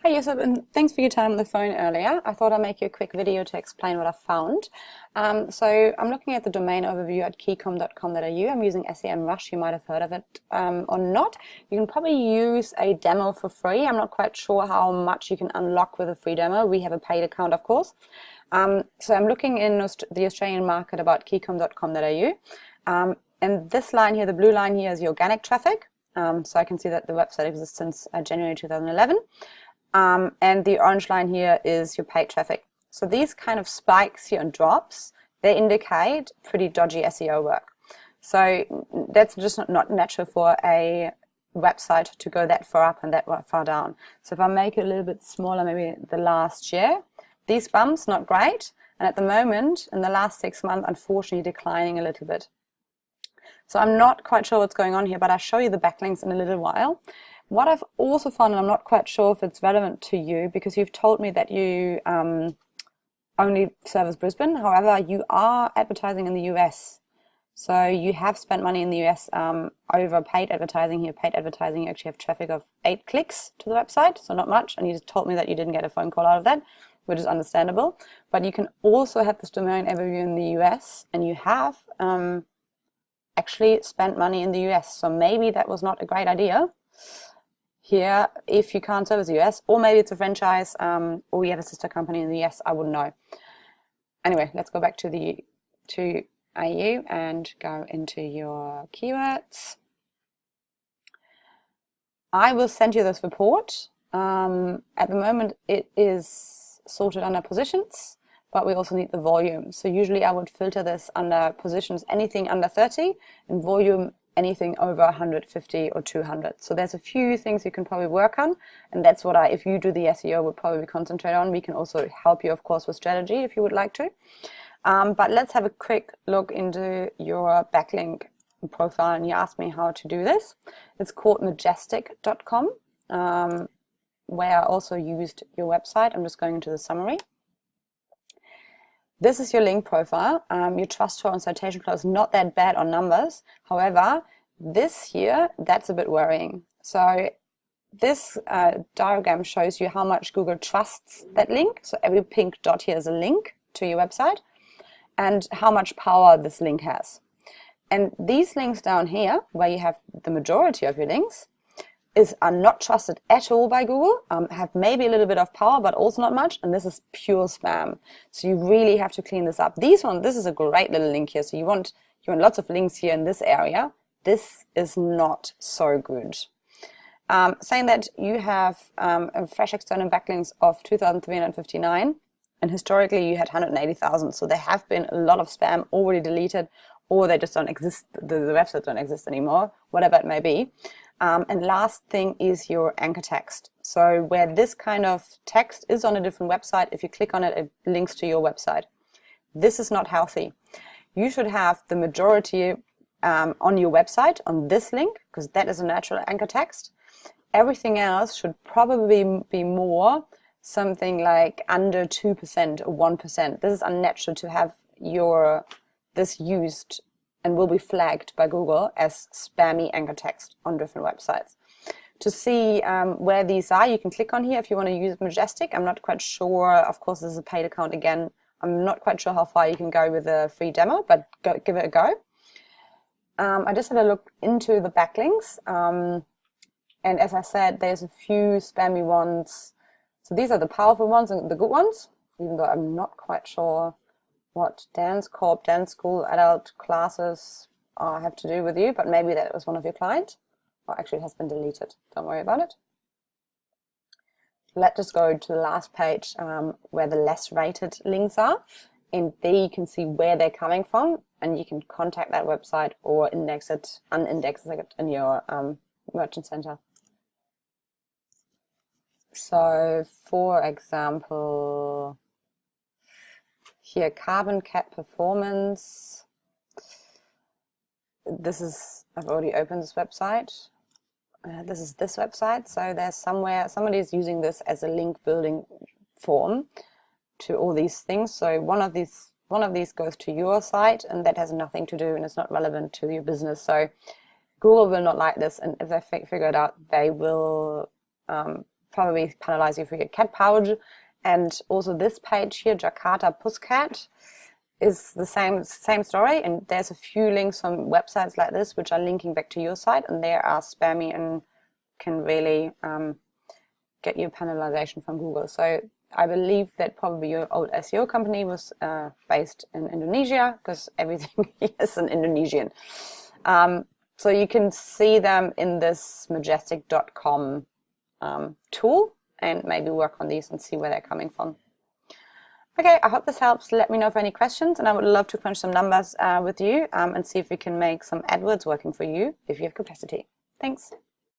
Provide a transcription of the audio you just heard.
Hi Yusuf, and thanks for your time on the phone earlier. I thought I'd make you a quick video to explain what I found. So I'm looking at the domain overview at keycomm.com.au. I'm using SEMrush, you might have heard of it or not. You can probably use a demo for free. I'm not quite sure how much you can unlock with a free demo. We have a paid account, of course. So I'm looking in the Australian market about keycomm.com.au. And this line here, the blue line here, is the organic traffic. So I can see that the website exists since January 2011. And the orange line here is your paid traffic. So these kind of spikes here and drops, they indicate pretty dodgy SEO work. So that's just not natural for a website to go that far up and that far down. So if I make it a little bit smaller, maybe the last year, these bumps, not great. And at the moment, in the last 6 months, unfortunately declining a little bit. So I'm not quite sure what's going on here, but I'll show you the backlinks in a little while. What I've also found, and I'm not quite sure if it's relevant to you, because you've told me that you only service Brisbane. However, you are advertising in the US. So you have spent money in the US over paid advertising here. Paid advertising, you actually have traffic of 8 clicks to the website, so not much. And you just told me that you didn't get a phone call out of that, which is understandable. But you can also have this domain overview in the US, and you have actually spent money in the US. So maybe that was not a great idea here if you can't service the US, or maybe it's a franchise, or you have a sister company in the US. I wouldn't know. Anyway, let's go back to AU and go into your keywords. I will send you this report. At the moment it is sorted under positions, but we also need the volume. So usually I would filter this under positions, anything under 30, and volume anything over 150 or 200. So there's a few things you can probably work on, and that's what if you do the SEO, would probably concentrate on. We can also help you, of course, with strategy if you would like to. But let's have a quick look into your backlink profile, and you asked me how to do this. It's called majestic.com, where I also used your website. I'm just going into the summary. This is your link profile. Your trust score and citation flow is not that bad on numbers. However, this here, that's a bit worrying. So this diagram shows you how much Google trusts that link. So every pink dot here is a link to your website, and how much power this link has. And these links down here, where you have the majority of your links, are not trusted at all by Google, have maybe a little bit of power, but also not much, and this is pure spam. So you really have to clean this up. This is a great little link here. So you want lots of links here in this area. This is not so good. Saying that you have a fresh external backlinks of 2,359, and historically you had 180,000. So there have been a lot of spam already deleted, or they just don't exist. The websites don't exist anymore, whatever it may be. And last thing is your anchor text. So where this kind of text is on a different website, if you click on it, it links to your website. This is not healthy. You should have the majority on your website on this link, because that is a natural anchor text. Everything else should probably be more something like under 2% or 1%. This is unnatural to have this used, and will be flagged by Google as spammy anchor text on different websites. To see where these are, you can click on here if you want to use Majestic. I'm not quite sure, of course this is a paid account again, I'm not quite sure how far you can go with a free demo, but give it a go. I just had a look into the backlinks, and as I said, there's a few spammy ones. So these are the powerful ones and the good ones, even though I'm not quite sure what dance corp, dance school, adult classes have to do with you, but maybe that was one of your clients. Or actually it has been deleted, don't worry about it. Let's just go to the last page where the less rated links are, and there you can see where they're coming from, and you can contact that website or index it, unindex it in your merchant center. So for example, here, carbon cap performance. I've already opened this website. This is this website. So there's somebody is using this as a link building form to all these things. So one of these goes to your site, and that has nothing to do, and it's not relevant to your business. So Google will not like this, and if they figure it out, they will probably penalize you for your cat pouch. And also this page here, Jakarta Puscat, is the same story, and there's a few links on websites like this which are linking back to your site, and they are spammy and can really get you penalization from Google. So I believe that probably your old SEO company was based in Indonesia, because everything is in Indonesian. So you can see them in this majestic.com tool, and maybe work on these and see where they're coming from. Okay, I hope this helps. Let me know if any questions, and I would love to crunch some numbers with you and see if we can make some AdWords working for you if you have capacity. Thanks.